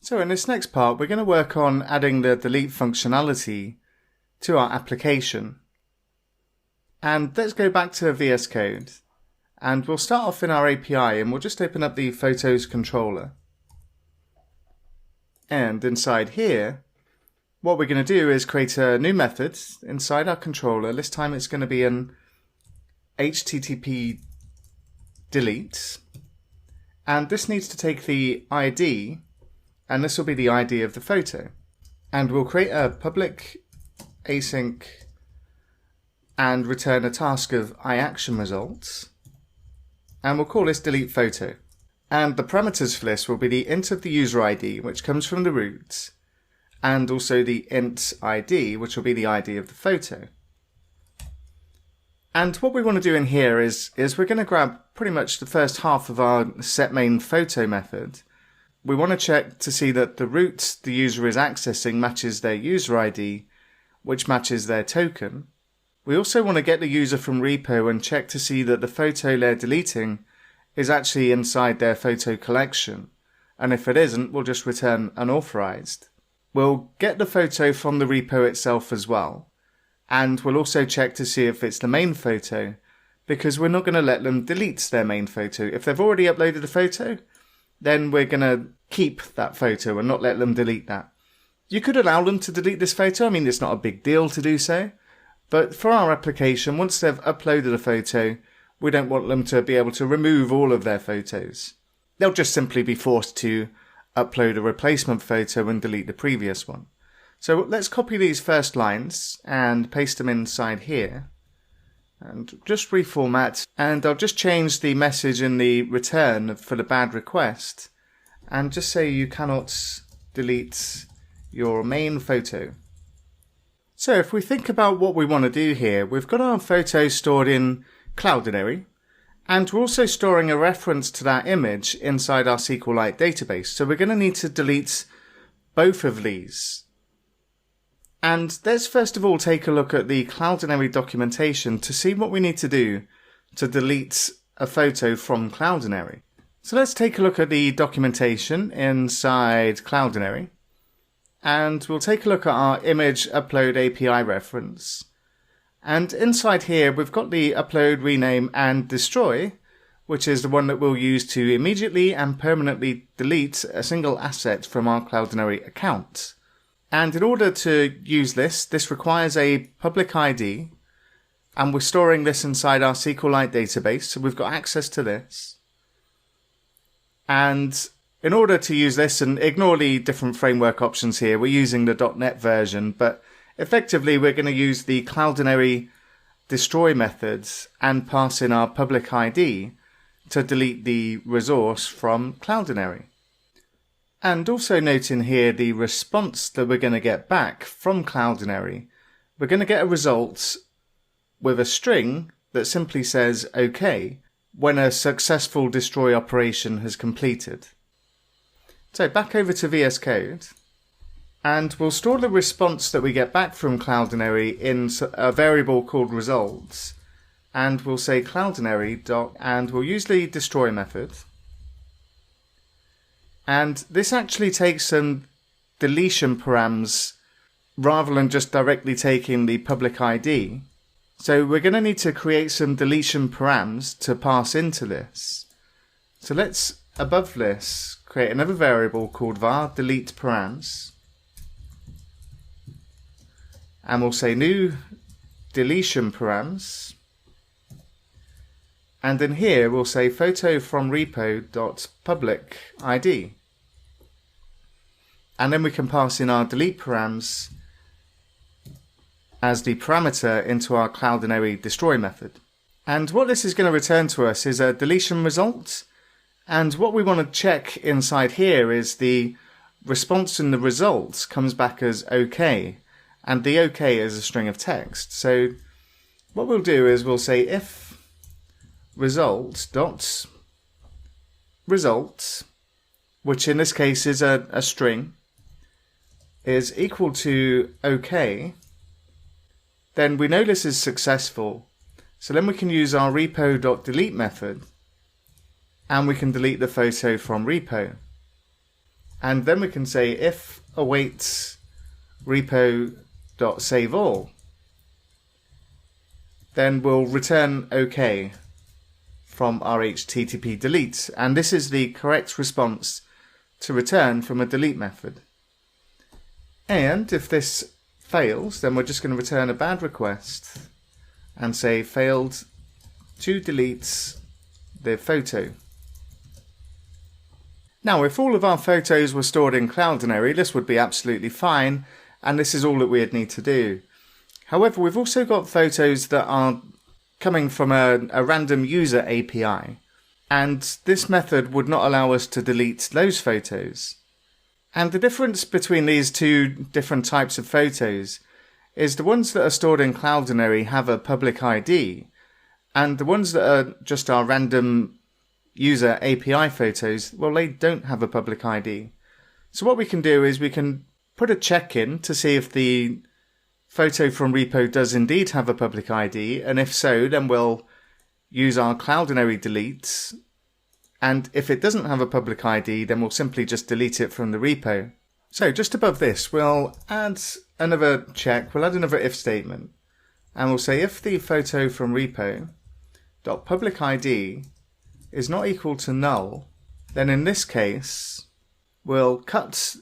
So in this next part, we're going to work on adding the delete functionality to our application. And let's go back to VS Code. And we'll start off in our API and we'll just open up the Photos controller. And inside here, what we're going to do is create a new method inside our controller. This time it's going to be an HTTP delete. And this needs to take the ID, and this will be the ID of the photo. And we'll create a public async and return a task of iActionResults. And we'll call this delete photo. And the parameters for this will be the int of the user ID, which comes from the root, and also the int ID, which will be the ID of the photo. And what we want to do in here is we're going to grab pretty much the first half of our setMainPhoto method. We want to check to see that the root the user is accessing matches their user ID, which matches their token. We also want to get the user from repo and check to see that the photo they're deleting is actually inside their photo collection. And if it isn't, we'll just return unauthorized. We'll get the photo from the repo itself as well. And we'll also check to see if it's the main photo, because we're not going to let them delete their main photo. If they've already uploaded a photo, then we're going to keep that photo and not let them delete that. You could allow them to delete this photo. I mean, it's not a big deal to do so. But for our application, once they've uploaded a photo, we don't want them to be able to remove all of their photos. They'll just simply be forced to upload a replacement photo and delete the previous one. So let's copy these first lines and paste them inside here. And just reformat, and I'll just change the message in the return for the bad request and just say you cannot delete your main photo. So if we think about what we want to do here, we've got our photo stored in Cloudanary, and we're also storing a reference to that image inside our SQLite database. So we're going to need to delete both of these. And let's first of all take a look at the Cloudanary documentation to see what we need to do to delete a photo from Cloudanary. So let's take a look at the documentation inside Cloudanary. And we'll take a look at our image upload API reference. And inside here, we've got the upload, rename, and destroy, which is the one that we'll use to immediately and permanently delete a single asset from our Cloudanary account. And in order to use this requires a public ID, and we're storing this inside our SQLite database, so we've got access to this. And in order to use this, and ignore the different framework options here, we're using the .NET version, but effectively we're going to use the Cloudanary destroy methods and pass in our public ID to delete the resource from Cloudanary. And also note in here the response that we're going to get back from Cloudanary. We're going to get a result with a string that simply says OK when a successful destroy operation has completed. So back over to VS Code, and we'll store the response that we get back from Cloudanary in a variable called results, and we'll say Cloudanary and we'll use the destroy method. And this actually takes some deletion params rather than just directly taking the public ID. So we're going to need to create some deletion params to pass into this. So let's, above this, create another variable called var delete params. And we'll say new deletion params. And in here we'll say photo from repo.public ID. And then we can pass in our delete params as the parameter into our Cloudanary destroy method. And what this is going to return to us is a deletion result. And what we want to check inside here is the response in the results comes back as OK. And the OK is a string of text. So what we'll do is we'll say if result, which in this case is a string, is equal to OK, then we know this is successful. So then we can use our repo.delete method and we can delete the photo from repo. And then we can say if await repo.saveAll, then we'll return OK from our HTTP delete. And this is the correct response to return from a delete method. And if this fails, then we're just going to return a bad request and say failed to delete the photo. Now, if all of our photos were stored in Cloudanary, this would be absolutely fine, and this is all that we'd need to do. However, we've also got photos that are coming from a random user API, and this method would not allow us to delete those photos. And the difference between these two different types of photos is the ones that are stored in Cloudanary have a public ID, and the ones that are just our random user API photos, well, they don't have a public ID. So what we can do is we can put a check in to see if the photo from repo does indeed have a public ID, and if so, then we'll use our Cloudanary delete, and if it doesn't have a public ID, then we'll simply just delete it from the repo. So just above this, we'll add another check, we'll add another if statement, and we'll say if the photo from repo.publicID is not equal to null, then in this case, we'll cut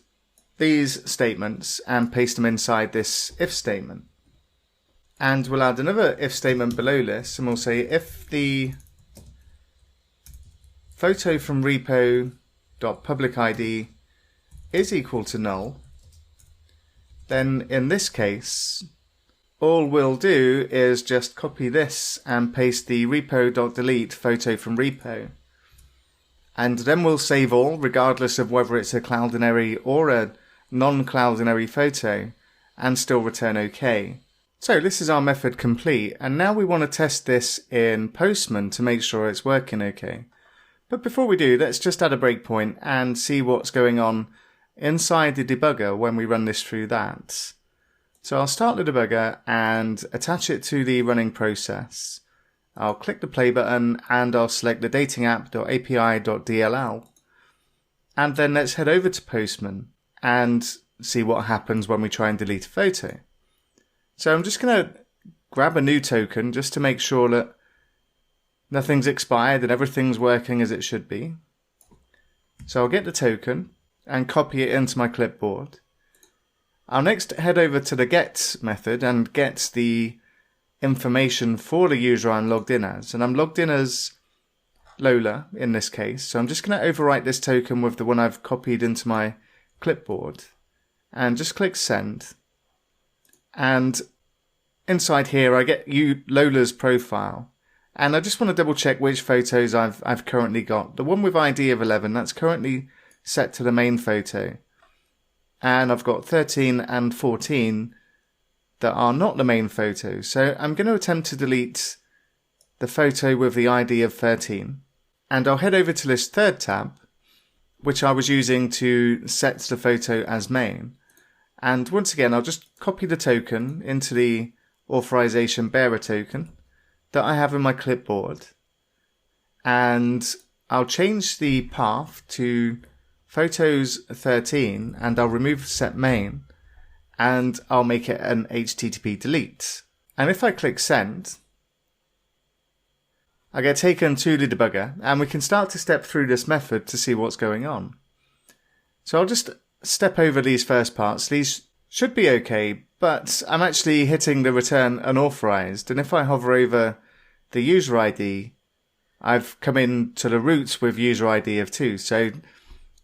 these statements and paste them inside this if statement. And we'll add another if statement below this, and we'll say if the photo from repo.publicID is equal to null, then in this case, all we'll do is just copy this and paste the repo.delete photo from repo. And then we'll save all, regardless of whether it's a Cloudanary or a non-Cloudanary photo, and still return OK. So this is our method complete, and now we want to test this in Postman to make sure it's working OK. But before we do, let's just add a breakpoint and see what's going on inside the debugger when we run this through that. So I'll start the debugger and attach it to the running process. I'll click the play button and I'll select the datingapp.api.dll. And then let's head over to Postman and see what happens when we try and delete a photo. So I'm just going to grab a new token just to make sure that nothing's expired and everything's working as it should be. So I'll get the token and copy it into my clipboard. I'll next head over to the get method and get the information for the user I'm logged in as. And I'm logged in as Lola in this case. So I'm just going to overwrite this token with the one I've copied into my clipboard. And just click send. And inside here I get Lola's profile. And I just want to double check which photos I've currently got. The one with ID of 11, that's currently set to the main photo. And I've got 13 and 14 that are not the main photo. So I'm going to attempt to delete the photo with the ID of 13. And I'll head over to this third tab, which I was using to set the photo as main. And once again, I'll just copy the token into the authorization bearer token that I have in my clipboard. And I'll change the path to photos 13 and I'll remove set main and I'll make it an HTTP delete. And if I click send, I get taken to the debugger and we can start to step through this method to see what's going on. So I'll just step over these first parts. These should be okay, but I'm actually hitting the return unauthorized, and if I hover over the user ID, I've come into the root with user ID of 2. So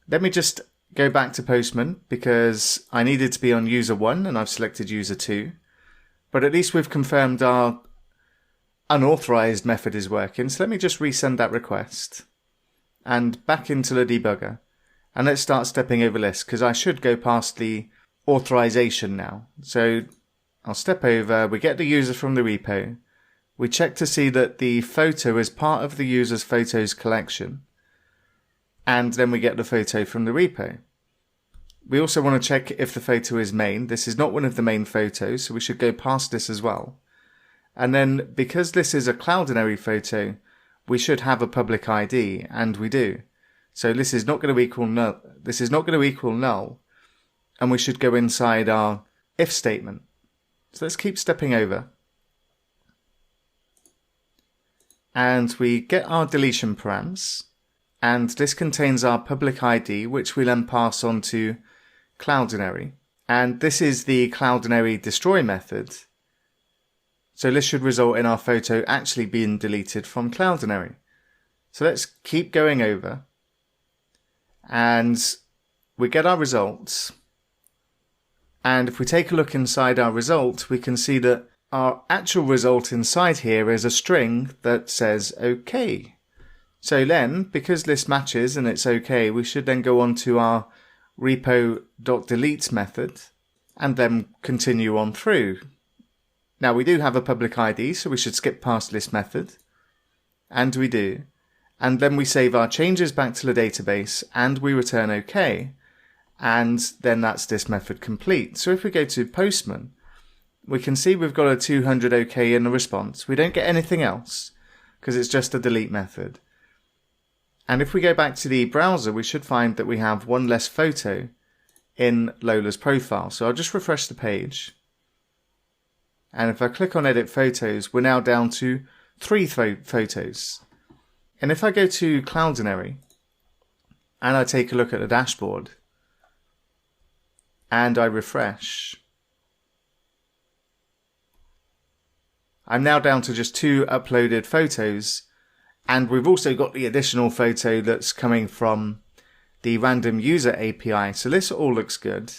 let me just go back to Postman because I needed to be on user 1 and I've selected user 2. But at least we've confirmed our unauthorized method is working. So let me just resend that request and back into the debugger. And let's start stepping over this because I should go past the authorization now. So I'll step over, we get the user from the repo. We check to see that the photo is part of the user's photos collection. And then we get the photo from the repo. We also want to check if the photo is main. This is not one of the main photos, so we should go past this as well. And then because this is a Cloudanary photo, we should have a public ID, and we do. So this is not going to equal null. This is not going to equal null. And we should go inside our if statement. So let's keep stepping over. And we get our deletion params. And this contains our public ID, which we'll then pass on to Cloudanary. And this is the Cloudanary destroy method. So this should result in our photo actually being deleted from Cloudanary. So let's keep going over. And we get our results. And if we take a look inside our result, we can see that our actual result inside here is a string that says OK. So then, because this matches and it's OK, we should then go on to our repo.delete method and then continue on through. Now we do have a public ID, so we should skip past this method. And we do. And then we save our changes back to the database and we return OK. And then that's this method complete. So if we go to Postman, we can see we've got a 200 OK in the response. We don't get anything else because it's just a delete method. And if we go back to the browser, we should find that we have one less photo in Lola's profile. So I'll just refresh the page. And if I click on Edit Photos, we're now down to 3 photos. And if I go to Cloudanary and I take a look at the dashboard and I refresh, I'm now down to just 2 uploaded photos. And we've also got the additional photo that's coming from the random user API. So this all looks good.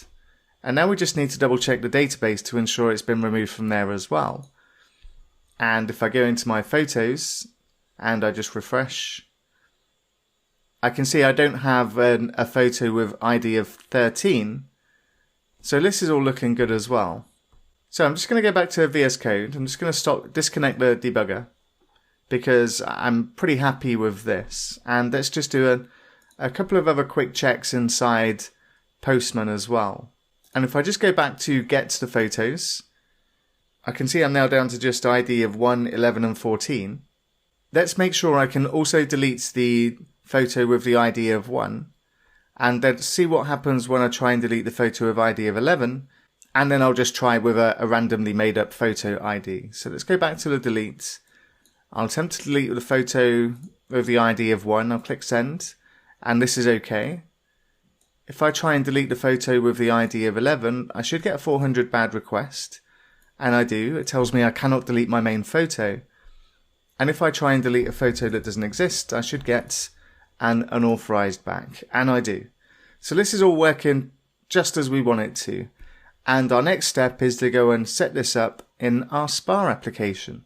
And now we just need to double check the database to ensure it's been removed from there as well. And if I go into my photos and I just refresh, I can see I don't have a photo with ID of 13. So this is all looking good as well. So I'm just going to go back to VS Code. I'm just going to disconnect the debugger, because I'm pretty happy with this. And let's just do a couple of other quick checks inside Postman as well. And if I just go back to get the photos, I can see I'm now down to just ID of 1, 11 and 14. Let's make sure I can also delete the photo with the ID of 1. And then see what happens when I try and delete the photo with ID of 11. And then I'll just try with a randomly made up photo ID. So let's go back to the delete. I'll attempt to delete the photo with the ID of 1. I'll click send. And this is OK. If I try and delete the photo with the ID of 11, I should get a 400 bad request. And I do. It tells me I cannot delete my main photo. And if I try and delete a photo that doesn't exist, I should get an unauthorized back. And I do. So this is all working just as we want it to. And our next step is to go and set this up in our SPA application.